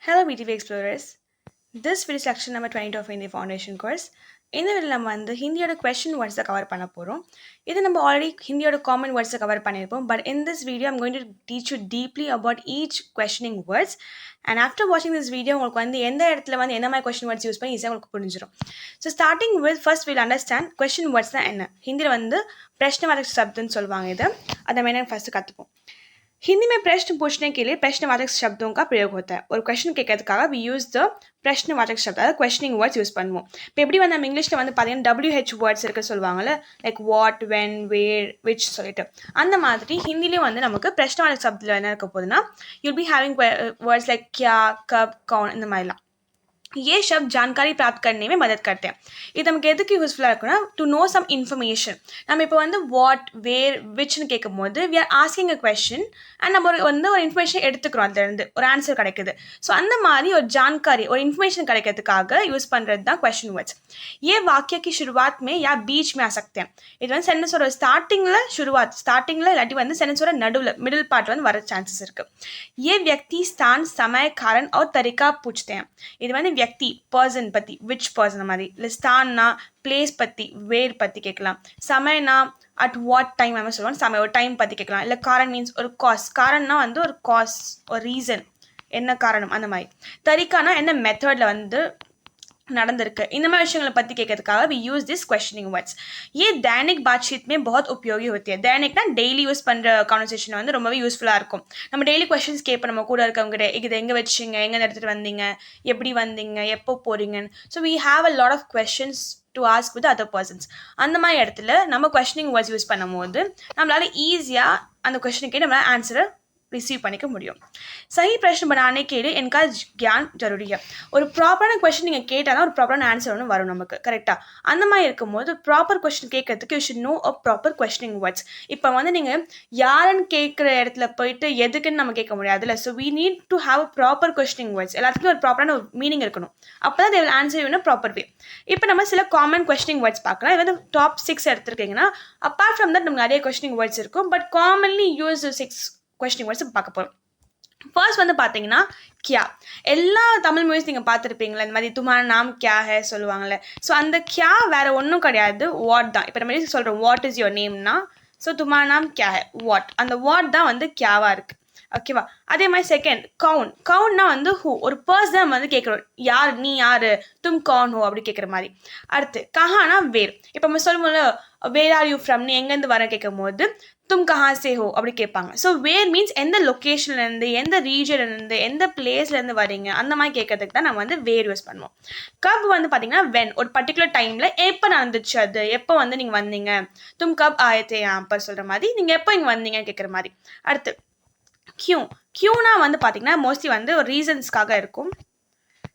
Hello BTV Explorers. This video is lecture number 22 of Hindi Foundation course. இந்த வீடியோவில் நம்ம ஹிந்தியோட question வேர்ட்ஸை cover பண்ண போகிறோம். இது நம்ம ஆல்ரெடி ஹிந்தியோட காமன் வேர்ட்ஸை கவர் பண்ணியிருப்போம். But in this video I'm going to teach you deeply about each questioning words. And after வாட்சிங் this video உங்களுக்கு எந்த இடத்துல எந்த மாதிரி கொஸ்டின் வேர்ட்ஸ் யூஸ் பண்ணி ஈஸியாக உங்களுக்கு புரிஞ்சிடும். So starting with first will understand question words தான் என்ன. ஹிந்தியில் பிரஷ்னவாச்சக் शब्दன்னு சொல்லுவாங்க. இது அதை மெயினாக ஃபஸ்ட்டு கற்றுப்போம். हिंदी में प्रश्न पूछने के लिए प्रश्नवाचक शब्दों का प्रयोग होता है. और क्वेश्चन கேட்கறதுக்காக we use the பிரஷ்னவாச்சக் शब्द அதாவது questioning words யூஸ் பண்ணுவோம். இப்போ எப்படி நம்ம இங்கிலீஷில் பார்த்தீங்கன்னா WH வேர்ட்ஸ் இருக்க சொல்லுவாங்கல்ல, like what, when, where, which சொல்லிட்டு அந்த மாதிரி ஹிந்திலையும் நமக்கு பிரஷ்னவாச்சக் शब्दத்தில் என்ன இருக்க போகுதுன்னா you'll be having words like क्या, कब, कौन இந்த மாதிரிலாம். ये शब्द जानकारी प्राप्त करने में मदद करते हैं. இது நமக்கு எதுக்கு யூஸ்ஃபுல்லாக இருக்குன்னா டு நோ சம் இன்ஃபர்மேஷன். நம்ம இப்போ வாட், வேர், விச்னு கேட்கும் போது we are asking a question and நம்ம ஒரு இன்ஃபர்மேஷன் எடுத்துக்கிறோம், அதுலேருந்து ஒரு ஆன்சர் கிடைக்குது. ஸோ அந்த மாதிரி ஒரு ஜான்காரி ஒரு இன்ஃபர்மேஷன் கிடைக்கிறதுக்காக யூஸ் பண்ணுறது தான் क्वेश्चन वर्ड्स. ये वाक्य की शुरुआत में या बीच में आ सकते हैं. இது சென்டென்ஸோட ஸ்டார்டிங்கில் இல்லாட்டி சென்டென்ஸோட நடுவில் மிடில் பார்ட் வர சான்சஸ் இருக்குது. ये व्यक्ति स्थान, समय, कारण और तरीका पूछते हैं. இது व्यक्ति पर्सन पति विच पर्सन மாதிரி, இல்லை ஸ்தான்னா பிளேஸ் பற்றி, வேர் பற்றி கேட்கலாம். சமயனா அட் வாட் டைம் நம்ம சொல்லுவோம், சமயம் ஒரு டைம் பற்றி கேட்கலாம். இல்லை காரணம் மீன்ஸ் ஒரு காஸ், காரணம்னா ஒரு காஸ் ஒரு ரீசன், என்ன காரணம் அந்த மாதிரி. தரிக்கானா என்ன மெத்தடில் நடந்திருக்கு, இந்த மாதிரி விஷயங்களை பற்றி கேட்கறதுக்காக we use this questioning words. ये दैनिक बातचीत में बहुत उपयोगी होती है. दैनिकனா டெய்லி யூஸ் பண்ணுற கான்வர்சேஷன் ரொம்பவே யூஸ்ஃபுல்லாக இருக்கும். நம்ம டெய்லி கொஸ்டின்ஸ் கேட்போம் நம்ம கூட இருக்கவங்க, இது எங்கே வச்சிங்க, எங்கே எடுத்துகிட்டு வந்தீங்க, எப்படி வந்தீங்க, எப்போ போகிறீங்கன்னு. So we have a lot of questions to ask with other persons. அந்த மாதிரி இடத்துல நம்ம questioning words யூஸ் பண்ணும்போது நம்மளால ஈஸியாக அந்த கொஸ்டினுக்கே நம்மளால் ஆன்சரை रिसीव பண்ணிக்க முடியும். सही प्रश्न बनाने के लिए इनका ज्ञान जरूरी है. ஒரு ப்ராப்பரான क्वेश्चन நீங்கள் கேட்டால் ஒரு ப்ராப்பரான ஆன்சர் ஒன்று வரும் நமக்கு, கரெக்டாக. அந்த மாதிரி இருக்கும்போது ப்ராப்பர் கொஸ்டின் கேட்கறதுக்கு you should know a proper questioning words. இப்போ நீங்கள் யாருன்னு கேட்குற இடத்துல போயிட்டு எதுக்குன்னு நம்ம கேட்க முடியாதுல்ல. So we need to have a proper questioning words. எல்லாத்துக்கும் ஒரு ப்ராப்பரான ஒரு மீனிங் இருக்கணும். அப்போ தான் they will answer you in a proper way. இப்போ நம்ம சில காமன் கொஸ்டினிங் வேர்ட்ஸ் பார்க்கலாம். இது டாப் 6 எடுத்துருக்கீங்கன்னா அப்பார்ட் ஃப்ரம் தட் நமக்கு நிறைய கொஸ்டினிங் வேர்ட்ஸ் இருக்கும். But commonly use 6 questioning words பார்க்க போகிறோம். ஃபர்ஸ்ட் பார்த்தீங்கன்னா கியா. எல்லா தமிழ் மூவிஸ் நீங்கள் பார்த்துருப்பீங்களா, இந்த மாதிரி துமாரா நாம் கியா ஹே சொல்லுவாங்கள்ல. ஸோ அந்த கியா வேறு ஒன்றும் கிடையாது, வாட் தான். இப்போ நம்ம சொல்கிறோம் வாட் இஸ் யுவர் நேம்னா, ஸோ துமாரா நாம் கியா ஹே வாட், அந்த வாட் தான் கியாவாக இருக்குது, ஓகேவா. அதே மாதிரி செகண்ட் கவுன். கவுன்னா ஹூ, ஒரு பர்சன் கேட்குறோம், யார் நீ யார், தும் கவுன் ஹோ அப்படி கேட்குற மாதிரி. அடுத்து கஹானா வேர். இப்போ நம்ம சொல்லும்போது வேர் ஆர் யூ ஃப்ரம், நீ எங்கேருந்து வர கேட்கும் போது தும் கஹா சே ஹோ அப்படி கேட்பாங்க. ஸோ வேர் மீன்ஸ் எந்த லொக்கேஷன்லேருந்து, எந்த ரீஜன்லேருந்து, எந்த பிளேஸ்லேருந்து வரீங்க அந்த மாதிரி கேட்கறதுக்கு தான் நம்ம வேர் யூஸ் பண்ணுவோம். கப் பார்த்தீங்கன்னா வென், ஒரு பர்டிகுலர் டைமில் எப்போ நடந்துச்சு, அது எப்போ நீங்கள் வந்தீங்க, தும் கப் ஆயத்தே அப்போ சொல்கிற மாதிரி, நீங்கள் எப்போ இங்கே வந்தீங்கன்னு கேட்குற மாதிரி. அடுத்து கியூ. கியூனா பார்த்தீங்கன்னா மோஸ்ட்லி ஒரு ரீசன்ஸ்க்காக இருக்கும்.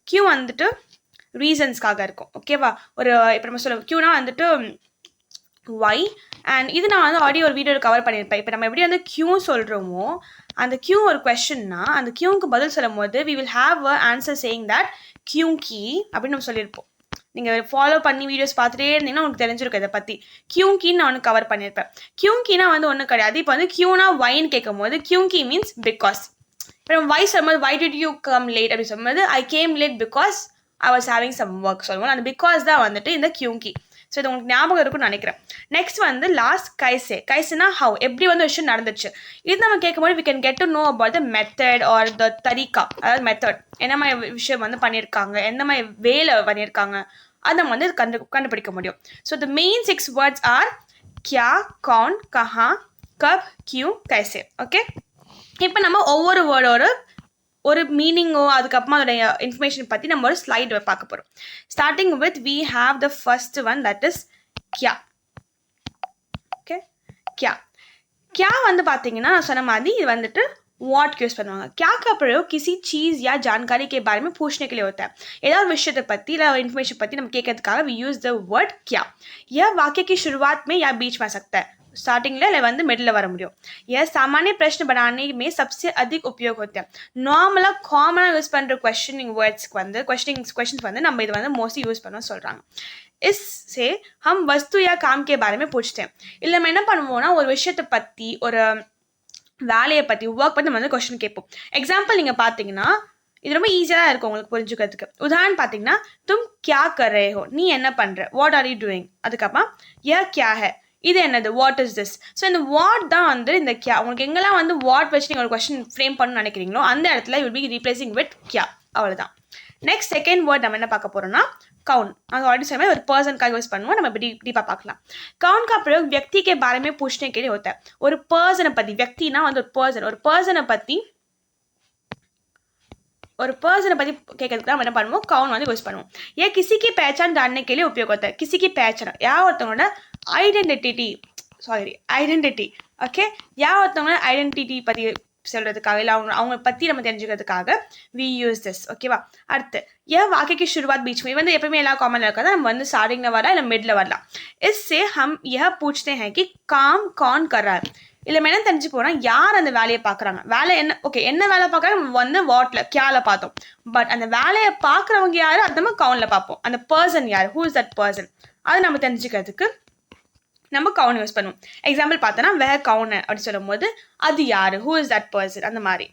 கியூ ரீசன்ஸ்க்காக இருக்கும், ஓகேவா. ஒரு இப்போ நம்ம சொல்லுவோம் கியூனா ஒய். அண்ட் இது நான் ஆடியோ ஒரு வீடியோவில் கவர் பண்ணியிருப்பேன். இப்போ நம்ம எப்படி கியூ சொல்கிறோமோ அந்த கியூ ஒரு கொஸ்டின்னா அந்த கியூக்கு பதில் சொல்லும் போது we will have a answer saying that கியூ கீ அப்படின்னு நம்ம சொல்லியிருப்போம். நீங்கள் ஃபாலோ பண்ணி வீடியோஸ் பார்த்துட்டே இருந்தீங்கன்னா உங்களுக்கு தெரிஞ்சிருக்கும் இதை பற்றி. கியூங்கீன்னு நான் ஒன்று கவர் பண்ணியிருப்பேன். கியூங்கீனா ஒன்றும் கிடையாது. இப்போ கியூனா ஒய்ன்னு கேட்கும் போது கியூங்கி மீன்ஸ் பிகாஸ். இப்போ நம்ம வை சொல்லும்போது why did you come late அப்படின்னு சொல்லும்போது I came late because I was having some work சொல்லுவோம். அந்த பிகாஸ் தான் இந்த கியூங்கி. ஸோ இது உங்களுக்கு ஞாபகம் இருக்குன்னு நினைக்கிறேன். நெக்ஸ்ட் லாஸ்ட் கைசே. கைசேனா ஹவு, எப்படி விஷயம் நடந்துச்சு. இது நம்ம கேட்கும்போது we can get to know about the method or the தரிகா, அதாவது மெத்தட் என்ன மாதிரி விஷயம் பண்ணியிருக்காங்க, எந்த மாதிரி வேலை பண்ணியிருக்காங்க அதை நம்ம கண்டுபிடிக்க முடியும். So the main 6 words are கியா, கவுன், கஹா, கப், கியூ, கைசே. ஓகே, இப்போ நம்ம ஒவ்வொரு வேர்டோட ஒரு மீனிங்கோ அதுக்கப்புறமா அதோடைய இன்ஃபர்மேஷன் பற்றி நம்ம ஒரு ஸ்லைட் பார்க்க போகிறோம். Starting with we have the first one that is கியா. ஓகே, கியா. கியா பார்த்தீங்கன்னா நான் சொன்ன மாதிரி இது वाट यूज பண்ணுவாங்க. क्या का प्रयोग किसी चीज़ या जानकारी के बारे में पूछने के लिए होता है. ஏதாவது விஷயத்தை பற்றி இல்லை இன்ஃபர்மேஷன் பற்றி நம்ம கேட்கறதுக்காக we use the word क्या. यह वाक्य की शुरुआत में या बीच में आ सकता है. स्टार्टिंग मिडिल वர முடியும். यह सामान्य प्रश्न बनाने में सबसे अधिक उपयोग होते हैं. நார்மலாக காமனாக யூஸ் பண்ணுற क्वेश्चनिंग வேர்ட்ஸ்க்கு क्वेश्चंस நம்ம இது மோஸ்ட்லி யூஸ் பண்ண சொல்கிறாங்க. इससे हम वस्तु या काम के बारे में पूछते हैं. இல்லை நம்ம என்ன பண்ணுவோம்னா ஒரு விஷயத்தை பற்றி ஒரு வேலையை பற்றி ஒர்க் பற்றி நம்ம கொஸ்டின் கேட்போம். எக்ஸாம்பிள் நீங்கள் பார்த்தீங்கன்னா இது ரொம்ப ஈஸியாக இருக்கும் உங்களுக்கு புரிஞ்சுக்கிறதுக்கு. உதாரணம் பார்த்தீங்கன்னா தும் கியா கர் ரே ஹோ, நீ என்ன பண்ணுற, வாட் ஆர் யூ டூயிங். அதுக்கப்புறம் ய கியா ஹே, இது என்னது, வாட் இஸ் திஸ். ஸோ இந்த வாட் தான் வந்து இந்த கியா. உங்களுக்கு எங்கெல்லாம் வந்து வாட் வச்சு நீங்கள் ஒரு கொஸ்டின் ஃப்ரேம் பண்ணணும்னு நினைக்கிறீங்களோ அந்த இடத்துல வில் பி ரீப்ளேசிங் வித் கியா, அவ்வளோதான். நெக்ஸ்ட் செகண்ட் வேர்ட் நம்ம என்ன பார்க்க போகிறோம்னா कौन. அது ஆல்ரெடி சொன்ன மாதிரி ஒரு पर्सन यूज பண்ணுவோம். நம்ம டீப்பா பார்க்கலாம். कौन का प्रयोग व्यक्ति के बारे में पूछने के लिए होता है. ஒரு पर्सனை பத்தி, व्यक्तिனா வந்து ஒரு पर्सனை பத்தி கேட்கறதுக்கு நம்ம என்ன பண்ணுவோம், कौन வந்து யூஸ் பண்ணுவோம். ये किसी की पहचान जानने के लिए उपयोग होता है. किसी की पहचान या ஒருத்தவங்களோட ஐடென்டிட்டி ஓகே, யா ஒருத்தவங்களோட ஐடென்டிட்டி பத்தி சொல்றதுக்காக இல்லை அவங்க பற்றி நம்ம தெரிஞ்சுக்கிறதுக்காக வி யூஸ் திஸ். ஓகேவா. அடுத்து यह वाक्य की शुरुआत बीच में வந்து எப்பவுமே எல்லா காமன்ல இருக்காது, நம்ம வந்து ஸ்டார்டிங்ல வரலாம் இல்லை மிட்ல வரலாம். इससे हम यह पूछते हैं कि काम कौन कर रहा है. இல்லை என்ன தெரிஞ்சு போனால் யார் அந்த வேலையை பார்க்குறாங்க, வேலை என்ன, ஓகே என்ன வேலை பார்க்குறாங்க வந்து வாட்ல கியால பார்த்தோம். பட் அந்த வேலையை பார்க்குறவங்க யார் அது நம்ம கவுனில் பார்ப்போம். அந்த பர்சன் யார், ஹூ இஸ் தட் பர்சன், அதை நம்ம தெரிஞ்சுக்கிறதுக்கு நம்ம கவுன் யூஸ் பண்ணுவோம். எக்ஸாம்பிள் பார்த்தோன்னா வஹ கவுன் அப்படி சொல்லும் போது அது யாரு, ஹூ இஸ் தட் பர்சன், அந்த மாதிரி.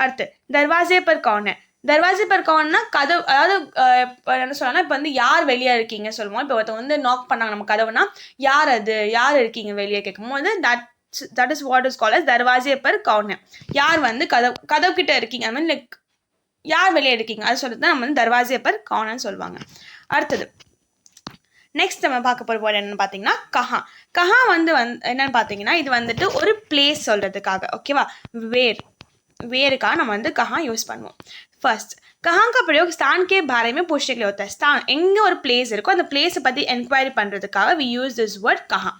அடுத்து தர்வாசே பர் கவுன். தர்வாசே பர் கவுன்னா கதவு, அதாவது என்ன சொல்லலாம், இப்போ வந்து யார் வெளியே இருக்கீங்க சொல்லுவோம். இப்போ ஒருத்தவங்க வந்து நாக் பண்ணாங்க நம்ம கதவுனா யார் அது, யார் இருக்கீங்க வெளியே கேட்கும் போது that is what is called as தர்வாசே பர் கவுன். யார் வந்து கதவு கிட்ட இருக்கீங்க, ஐ மீன் லைக் யார் வெளியே இருக்கீங்க அது சொல்லிட்டு தான் நம்ம வந்து தர்வாசே பர் கவுன்னு சொல்லுவாங்க. அடுத்தது நெக்ஸ்ட் நம்ம பார்க்க போகிற வேர்ட் என்னன்னு பார்த்தீங்கன்னா கஹா வந்து என்னன்னு பார்த்தீங்கன்னா இது வந்துட்டு ஒரு பிளேஸ் சொல்கிறதுக்காக, ஓகேவா. வேருக்காக நம்ம வந்து கஹா யூஸ் பண்ணுவோம். फर्स्ट कहाँ का प्रयोग स्थान के बारे में पूछने के लिए होता है. स्थान எங்கே ஒரு பிளேஸ் இருக்கோ அந்த பிளேஸை பற்றி என்கொயரி பண்ணுறதுக்காக வி யூஸ் திஸ் வேர்ட் कहाँ.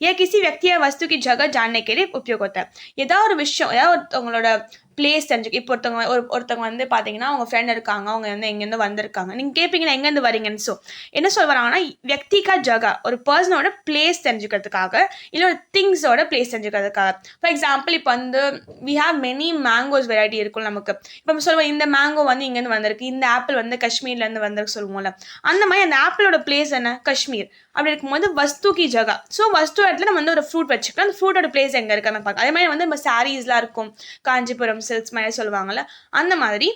यह किसी व्यक्ति या वस्तु की जगह जानने के लिए उपयोग होता है. ஏதாவது ஒரு விஷயம், ஏதாவது ஒருத்தவங்களோட பிளேஸ் தெரிஞ்சுக்க. இப்போ ஒருத்தவங்க வந்து பார்த்தீங்கன்னா அவங்க ஃப்ரெண்ட் இருக்காங்க, அவங்க வந்து எங்கேருந்து வந்திருக்காங்க, நீங்கள் கேட்பீங்கன்னா எங்கேருந்து வரீங்கன்னு. ஸோ என்ன சொல்கிறாங்கன்னா व्यक्तिका जगह ஒரு பர்சனோட பிளேஸ் தெரிஞ்சுக்கிறதுக்காக, இல்லை ஒரு திங்ஸோட பிளேஸ் தெரிஞ்சுக்கிறதுக்காக. ஃபார் எக்ஸாம்பிள் இப்போ வந்து we have many mangoes variety இருக்கும் நமக்கு. இப்போ சொல்லுவோம் இந்த மேங்கோ வந்து இங்கேருந்து வந்திருக்கு, இந்த ஆப்பிள் வந்து காஷ்மீர்லேருந்து வந்திருக்கு சொல்லுவோம்ல. அந்த மாதிரி அந்த ஆப்பிளோட பிளேஸ் என்ன, காஷ்மீர். அப்படி இருக்கும்போது வஸ்து கி ஜகா. ஸோ வஸ்து இடத்துல நம்ம வந்து ஒரு ஃப்ரூட் வச்சுக்கலாம், அந்த ஃப்ரூட்டோட பிளேஸ் எங்கே இருக்கு நம்ம பார்க்கலாம். அதே மாதிரி வந்து நம்ம சாரீஸ்லாம் இருக்கும், காஞ்சிபுரம் சில்க்ஸ் மாதிரி சொல்லுவாங்கள்ல, அந்த மாதிரி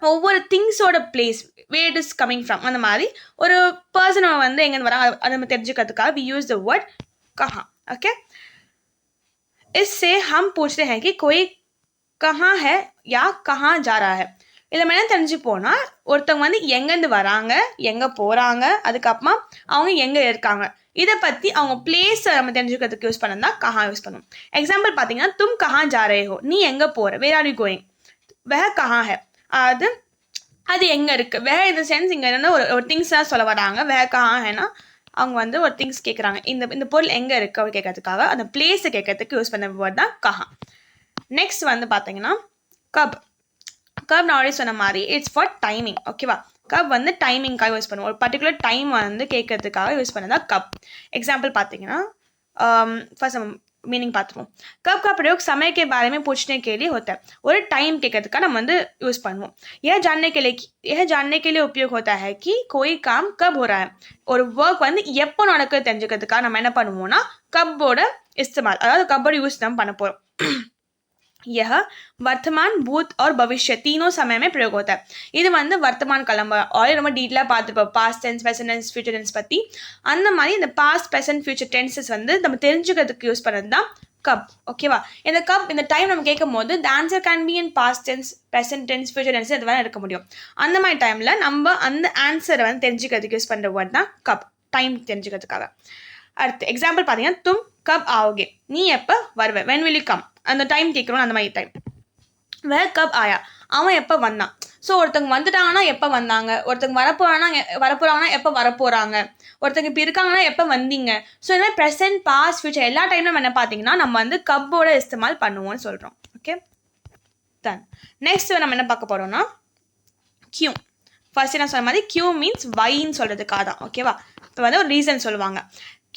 ஒவ்வொரு திங்ஸோட place where it is coming from, அந்த மாதிரி ஒரு பர்சனை வந்து எங்கேருந்து வராங்க அதை நம்ம தெரிஞ்சுக்கிறதுக்காக வி யூஸ் த வேர்ட் कहाँ. ओके, इससे हम पूछते हैं कि कोई कहाँ है या कहाँ जा रहा है. இதில் என்ன தெரிஞ்சு போனால் ஒருத்தவங்க வந்து எங்கேருந்து வராங்க, எங்கே போகிறாங்க, அதுக்கப்புறமா அவங்க எங்கே இருக்காங்க, இதை பற்றி அவங்க பிளேஸை நம்ம தெரிஞ்சுக்கிறதுக்கு யூஸ் பண்ணா கஹா யூஸ் பண்ணுவோம். எக்ஸாம்பிள் பார்த்தீங்கன்னா தும் கஹா ஜா ரே ஹோ, நீ எங்கே போகிற, வேர் ஆர் யூ கோயிங். வஹ கஹா ஹே, அது எங்கே இருக்குது. வஹ இந்த சென்ஸ் இங்கே என்ன ஒரு திங்ஸாக சொல்ல வராங்க. வஹ கஹா ஹேனா அவங்க வந்து ஒரு திங்ஸ் கேட்குறாங்க, இந்த பொருள் எங்கே இருக்குது அப்படி கேட்கறதுக்காக அந்த பிளேஸை கேட்கறதுக்கு யூஸ் பண்ண வேர்ட் தான் கஹா. நெக்ஸ்ட் வந்து பார்த்தீங்கன்னா கப். கப் நான் ஆல்ரெடி சொன்ன மாதிரி இட்ஸ் ஃபார் டைமிங், ஓகேவா. கப் வந்து டைமிங்காக யூஸ் பண்ணுவோம், ஒரு பர்டிகுலர் டைம் வந்து கேட்கறதுக்காக யூஸ் பண்ணதா கப். எக்ஸாம்பிள் பார்த்தீங்கன்னா ஃபர்ஸ்ட் நம்ம मीनिंग பார்த்துருவோம். कब का प्रयोग समय के बारे में पूछने के लिए होता है. ஒரு டைம் கேட்கறதுக்காக நம்ம வந்து யூஸ் பண்ணுவோம். यह जानने के लिए उपयोग होता है कि कोई काम कब हो रहा है. ஒரு ஒர்க் வந்து எப்போ நடக்குது தெரிஞ்சுக்கிறதுக்காக நம்ம என்ன பண்ணுவோம்னா கப்போட இஸ்तेमाल, அதாவது கப்போட யூஸ் தான் பண்ண போகிறோம். यह वर्तमान भूत और भविष्य तीनों समय में प्रयोग होता है. இது வந்து வர்த்தமான் காலம் ஆல்ரெடி ரொம்ப டீட்டெயிலாக பார்த்துப்போம், past tense, present tense, future tense பற்றி. அந்த மாதிரி இந்த பாஸ்ட் ப்ரெசன்ட் ஃபியூச்சர் டென்சஸ் வந்து நம்ம தெரிஞ்சுக்கிறதுக்கு யூஸ் பண்ணது தான் கப், ஓகேவா. இந்த கப் இந்த டைம் நம்ம கேட்கும் போது the answer can be in past tense, present tense, future tense இது வேணால் இருக்க முடியும். அந்த மாதிரி டைமில் நம்ம அந்த ஆன்சரை வந்து தெரிஞ்சுக்கிறதுக்கு யூஸ் பண்ணுற வேர்ட் தான் கப், டைம் தெரிஞ்சுக்கிறதுக்காக. அடுத்து எக்ஸாம்பிள் பார்த்தீங்கன்னா தும் கப் ஆவோகே, நீ எப்போ வருவ, வென் வில் யூ கம், அந்த டைம் கேட்குறோம் அந்த மாதிரி டைம். வே கப் ஆயா, அவன் எப்போ வந்தான். ஸோ ஒருத்தவங்க வந்துட்டாங்கன்னா எப்போ வந்தாங்க, ஒருத்தவங்க வரப்போகிறாங்கன்னா எப்போ வரப்போகிறாங்க, ஒருத்தவங்க இப்போ இருக்காங்கன்னா எப்போ வந்தீங்க. ஸோ இந்த மாதிரி ப்ரெசென்ட், பாஸ்ட், ஃபியூச்சர் எல்லா டைம்லும் நம்ம என்ன பார்த்தீங்கன்னா நம்ம வந்து கப்போட இஸ்तेमाल பண்ணுவோம்னு சொல்கிறோம். ஓகே, டன் நெக்ஸ்ட் நம்ம என்ன பார்க்க போகிறோம்னா கியூ. ஃபர்ஸ்ட் நான் சொன்ன மாதிரி கியூ மீன்ஸ் வைன்னு சொல்கிறதுக்காக தான், ஓகேவா. இப்போ வந்து ஒரு ரீசன் சொல்லுவாங்க.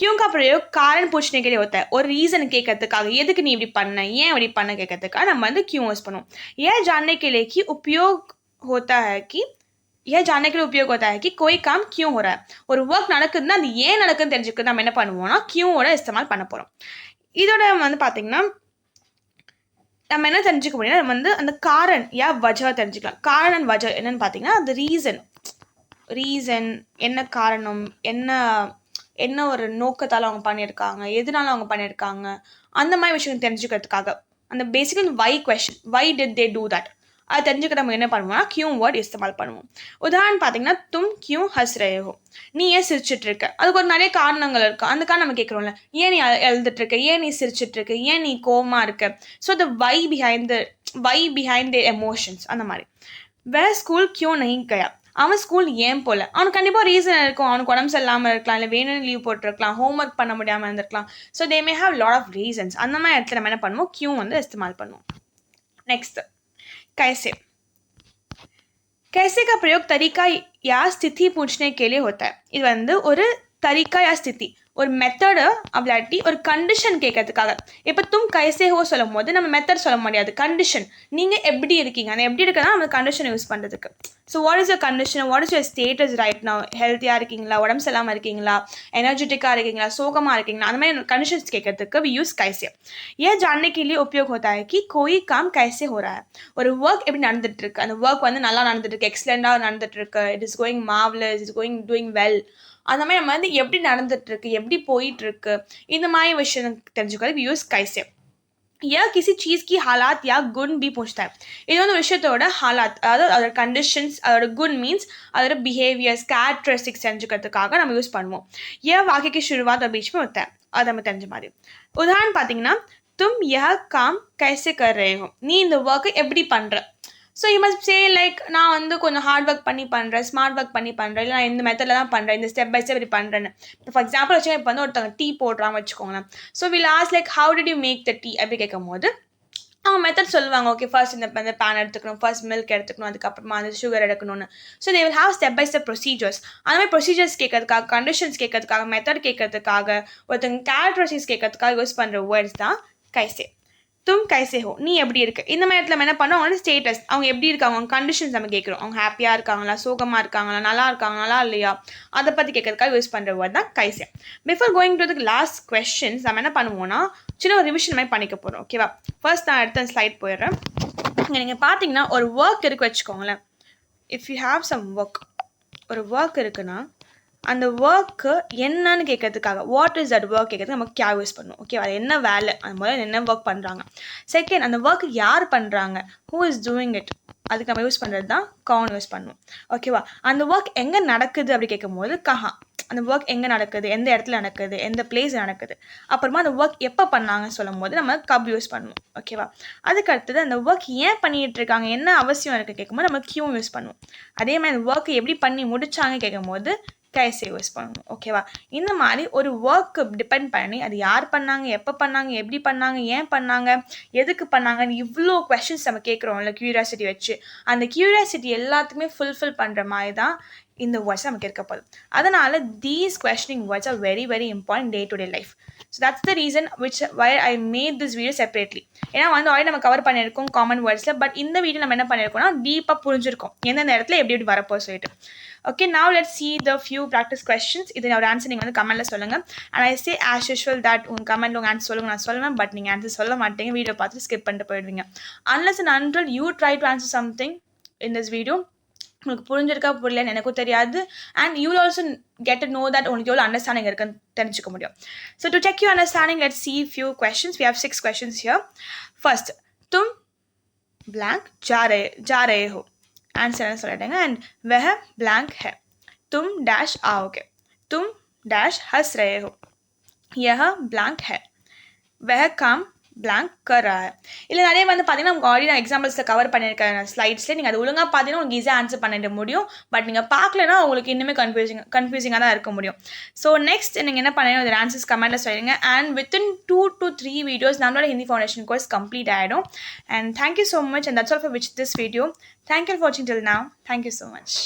क्यों का प्रयोग कारण पूछने के लिए होता है. ஒரு ரீசன் கேட்கறதுக்காக, எதுக்கு நீ இப்படி பண்ண, ஏன் இப்படி பண்ண கேட்கறதுக்காக நம்ம வந்து क्यों யூஸ் பண்ணுவோம். यह जानने के लिए कि उपयोग होता है कि यह जानने के लिए उपयोग होता है कि कोई काम क्यों हो रहा है. ஒரு ஒர்க் நடக்குதுன்னா அது ஏன் நடக்குதுன்னு தெரிஞ்சுக்க நம்ம என்ன பண்ணுவோம்னா क्यों ஓட இஸ்तेमाल பண்ண போகிறோம். இதோட வந்து பார்த்தீங்கன்னா நம்ம என்ன தெரிஞ்சுக்க முடியும்னா நம்ம வந்து அந்த காரண் வஜா தெரிஞ்சுக்கலாம். காரணம் வஜா என்னன்னு பார்த்தீங்கன்னா அந்த ரீசன் என்ன காரணம், என்ன என்ன ஒரு நோக்கத்தால் அவங்க பண்ணியிருக்காங்க, எதனால அவங்க பண்ணியிருக்காங்க, அந்த மாதிரி விஷயம் தெரிஞ்சுக்கிறதுக்காக அந்த basically why question, why did they do that, அது தெரிஞ்சுக்க நம்ம என்ன பண்ணுவோம்னா கியூ வேர்ட் இஸ்தமால் பண்ணுவோம். உதாரணம் பார்த்தீங்கன்னா தும் கியூ ஹஸ் ரே ஹோ, நீ ஏன் சிரிச்சிட்டு இருக்க, அதுக்கு ஒரு நிறைய காரணங்கள் இருக்கு. அந்த காரணம் நம்ம கேட்குறோம்ல, ஏன் நீ எழுதிட்டு இருக்க, ஏன் நீ சிரிச்சிட்டு இருக்க, ஏன் நீ கோவமா இருக்க. So the why behind the emotions அந்த மாதிரி. வே ஸ்கூல் கியூ நஹீ கயா, அவன் ஸ்கூல் ஏன் போல, அவனுக்கு கண்டிப்பாக ரீசன் இருக்கும். அவனுக்கு உடம்பு சரியில்லாமல் இருக்கலாம், இல்லை வேணும்னு லீவ் போட்டிருக்கலாம், ஹோம்ஒர்க் பண்ண முடியாமல் இருந்திருக்கலாம். So they may have lot of reasons. அந்த மாதிரி இடத்துல நம்ம என்ன பண்ணுவோம், கியூ வந்து இஸ்தமால் பண்ணுவோம். नेक्स्ट कैसे, कैसे का प्रयोग तरीका या स्थिति पूछने के लिए होता है. இது வந்து ஒரு தரிக்கா யா ஸ்திதி, ஒரு மெத்தடு அப்படி ஒரு கண்டிஷன் கேட்கறதுக்காக. இப்போ தும் கைசே ஹோ சொல்லும் போது நம்ம மெத்தட் சொல்ல முடியாது, கண்டிஷன், நீங்கள் எப்படி இருக்கீங்க, அந்த எப்படி இருக்கா நம்ம கண்டிஷன் யூஸ் பண்ணுறதுக்கு. So what is your condition, what is your status right now, ஹெல்த்தியாக இருக்கீங்களா, உடம்பு சரியில்லாமல் இருக்கீங்களா, எனர்ஜெட்டிக்காக இருக்கீங்களா, சோகமாக இருக்கீங்களா, அந்த மாதிரி கண்டிஷன்ஸ் கேட்கறதுக்கு வி யூஸ் கைசே. ஏன் जानने के लिए उपयोग होता है कि कोई काम कैसे हो रहा है, ஒரு ஒர்க் எப்படி நடந்துட்டு இருக்கு, அந்த ஒர்க் வந்து நல்லா நடந்துட்டு இருக்கு, எக்ஸலண்டாக நடந்துட்டு இருக்கு, it is going marvellous, it's going doing well, அந்த மாதிரி நம்ம வந்து எப்படி நடந்துட்டுருக்கு, எப்படி போயிட்டுருக்கு, இந்த மாதிரி விஷயம் தெரிஞ்சுக்கிறது யூஸ் கைசே. या किसी चीज़ की हालात या गुण भी पूछता है. இது வந்து ஒரு விஷயத்தோட ஹாலாத், அதாவது அதோட கண்டிஷன்ஸ், அதோட குண் மீன்ஸ் அதோட பிஹேவியர்ஸ், கேரக்டரிஸ்டிக்ஸ் தெரிஞ்சுக்கிறதுக்காக நம்ம யூஸ் பண்ணுவோம். ஏன் वाक्य की शुरुआत और बीच में होता है, அது நம்ம தெரிஞ்ச மாதிரி. உதாரணம் பார்த்தீங்கன்னா தும் यह काम कैसे कर रहे हो, நீ இந்த ஒர்க்கை எப்படி பண்ணுற. So you must say like நான் வந்து கொஞ்சம் ஹார்ட் ஒர்க் பண்ணி பண்ணுறேன், ஸ்மார்ட் ஒர்க் பண்ணி பண்ணுறேன், இல்லை நான் இந்த மெத்தடில் தான் பண்ணுறேன், இந்த ஸ்டெப் பை ஸ்டெப் இப்படி பண்ணுறேன்னு. ஃபார் எக்ஸாம்பிள் வச்சு இப்போ வந்து ஒருத்தவங்க டீ போடுறாங்க வச்சுக்கோங்களேன். So will ask like how did you make the tea அப்படி கேட்கும் போது அவங்க மெத்தட் சொல்லுவாங்க. ஓகே ஃபர்ஸ்ட் இந்த பேன் எடுத்துக்கணும், ஃபர்ஸ்ட் மில்க் எடுத்துக்கணும், அதுக்கப்புறமா அந்த சுகர் எடுக்கணும்னு. So they will have step by step procedures. அந்த மாதிரி ப்ரொசீஜர்ஸ் கேட்கறதுக்காக, கண்டிஷன்ஸ் கேட்கறதுக்காக, மெத்தட் கேட்கறதுக்காக, ஒருத்தங்க கேரக்டரிஸ்டிக்ஸ் கேட்கறதுக்காக யூஸ் பண்ணுற வேர்ட்ஸ் தான் கைசே. தும் கைசே ஹோ, நீ எப்படி இருக்கு. இந்த மாதிரி இடத்துல நம்ம என்ன பண்ணோம், அவங்களோட ஸ்டேட்டஸ், அவங்க எப்படி இருக்காங்க, அவங்க கண்டிஷன்ஸ் நம்ம கேட்குறோம். அவங்க ஹாப்பியாக இருக்காங்களா, சோகமாக இருக்காங்களா, நல்லா இருக்காங்க, நல்லா இல்லையா, அதை பற்றி கேட்கறதுக்காக யூஸ் பண்ணுற வேர்ட் தான் கைசே. Before going to the last questions நம்ம என்ன பண்ணுவோம்னா சின்ன ஒரு ரிவிஷன் மாதிரி பண்ணிக்க போகிறோம். ஓகேவா, ஃபர்ஸ்ட் நான் அடுத்த ஸ்லைட் போயிடுறேன். இங்கே நீங்கள் பார்த்தீங்கன்னா ஒரு ஒர்க் இருக்கு வச்சுக்கோங்களேன். If you have some work, ஒரு ஒர்க் இருக்குன்னா அந்த ஒர்க்கு என்னன்னு கேட்கறதுக்காக, வாட் இஸ் தட் ஒர்க் கேட்கறதுக்கு நம்ம கியா யூஸ் பண்ணுவோம். ஓகே, அது என்ன வேலை, அது முதல்ல என்ன ஒர்க் பண்ணுறாங்க. செகண்ட், அந்த ஒர்க் யார் பண்ணுறாங்க, ஹூ இஸ் டூயிங் இட், அதுக்கு நம்ம யூஸ் பண்ணுறது தான் கவுன் யூஸ் பண்ணுவோம். ஓகேவா, அந்த ஒர்க் எங்கே நடக்குது அப்படி கேட்கும் போது கஹா, அந்த ஒர்க் எங்கே நடக்குது, எந்த இடத்துல நடக்குது, எந்த பிளேஸ் நடக்குது. அப்புறமா அந்த ஒர்க் எப்போ பண்ணாங்கன்னு சொல்லும் போது நம்ம கப் யூஸ் பண்ணுவோம். ஓகேவா, அதுக்கு அடுத்தது அந்த ஒர்க் ஏன் பண்ணிகிட்டு இருக்காங்க, என்ன அவசியம் இருக்குது கேட்கும்போது நம்ம கியூ யூஸ் பண்ணுவோம். அதே மாதிரி அந்த ஒர்க் எப்படி பண்ணி முடிச்சாங்க கேட்கும் போது கைசே யூஸ் பண்ணணும். ஓகேவா, இந்த மாதிரி ஒரு ஒர்க்கு டிபெண்ட் பண்ணி அது யார் பண்ணாங்க, எப்போ பண்ணாங்க, எப்படி பண்ணாங்க, ஏன் பண்ணாங்க, எதுக்கு பண்ணாங்கன்னு இவ்வளோ கொஸ்டின்ஸ் நம்ம கேட்குறோம்ல க்யூரியாசிட்டி வச்சு, அந்த க்யூரியாசிட்டி எல்லாத்துக்குமே ஃபுல்ஃபில் பண்ணுற மாதிரி தான் இந்த வேர்ட்ஸ் நமக்கு இருக்க போகுது. அதனால் these questioning words are very very important day to day life. So that's the reason why I made this video separately. ஏன்னா வந்து ஆல்ரெடி நம்ம கவர் பண்ணியிருக்கோம் காமன் வேர்ட்ஸில், பட் இந்த வீடியோ நம்ம என்ன பண்ணியிருக்கோம்னா டீப்பாக புரிஞ்சிருக்கோம் எந்தெந்த இடத்துல எப்படி எப்படி வரப்போ சொல்லிட்டு. Okay, now let's see the few practice questions. இதோட ஆன்சர் நீங்கள் வந்து கமெண்ட்டில் சொல்லுங்கள். and I say as usual that உங்கள் கமெண்ட்டில் உங்கள் ஆன்சர் சொல்லுங்கள், நான் சொல்லுவேன், பட் நீங்கள் ஆன்சர் சொல்ல மாட்டீங்க, வீடியோ பார்த்து ஸ்கிப் பண்ணிட்டு போயிடுவீங்க. unless and until you try to answer something in this video, உங்களுக்கு புரிஞ்சிருக்கா புரியலன்னு எனக்கும் தெரியாது. And you will also get to know that உங்களுக்கு எவ்வளோ அண்டர்ஸ்டாண்டிங் இருக்குன்னு தெரிஞ்சுக்க முடியும். So to check you understanding, let's see few questions. We have 6 questions here. First, तुम blank जा रहे हो, आंसर என்ன சொல்லிட்டேங்க. அண்ட் वह blank है. तुम डैश आओगे, तुम डैश हंस रहे हो, यह blank है, वह काम blank कर रहा है. இல்லை நிறைய வந்து பார்த்தீங்கன்னா உங்களுக்கு ஆல்ரெடி நான் எக்ஸாம்பிள்ஸில் கவர் பண்ணியிருக்கேன் ஸ்லைட்ஸில், நீங்கள் அது ஒழுங்காக பார்த்தீங்கன்னா உங்களுக்கு ஈஸியாக ஆன்சர் பண்ணிட முடியும். பட் நீங்கள் பார்க்கலன்னா உங்களுக்கு இன்னுமே கன்ஃபியூசிங்காக தான் இருக்க முடியும். ஸோ நெக்ஸ்ட் நீங்கள் என்ன பண்ணணும், ஒரு ஆன்சர்ஸ் கமெண்ட்டில் சொல்லுங்க. அண்ட் வித்தின் 2 to 3 வீடியோஸ் நம்மளோட ஹிந்தி ஃபவுண்டேஷன் கோர்ஸ் கம்ப்ளீட் ஆகிடும். And thank you so much, and that's all for which this video. Thank you for வாட்சிங் till now. Thank you so much.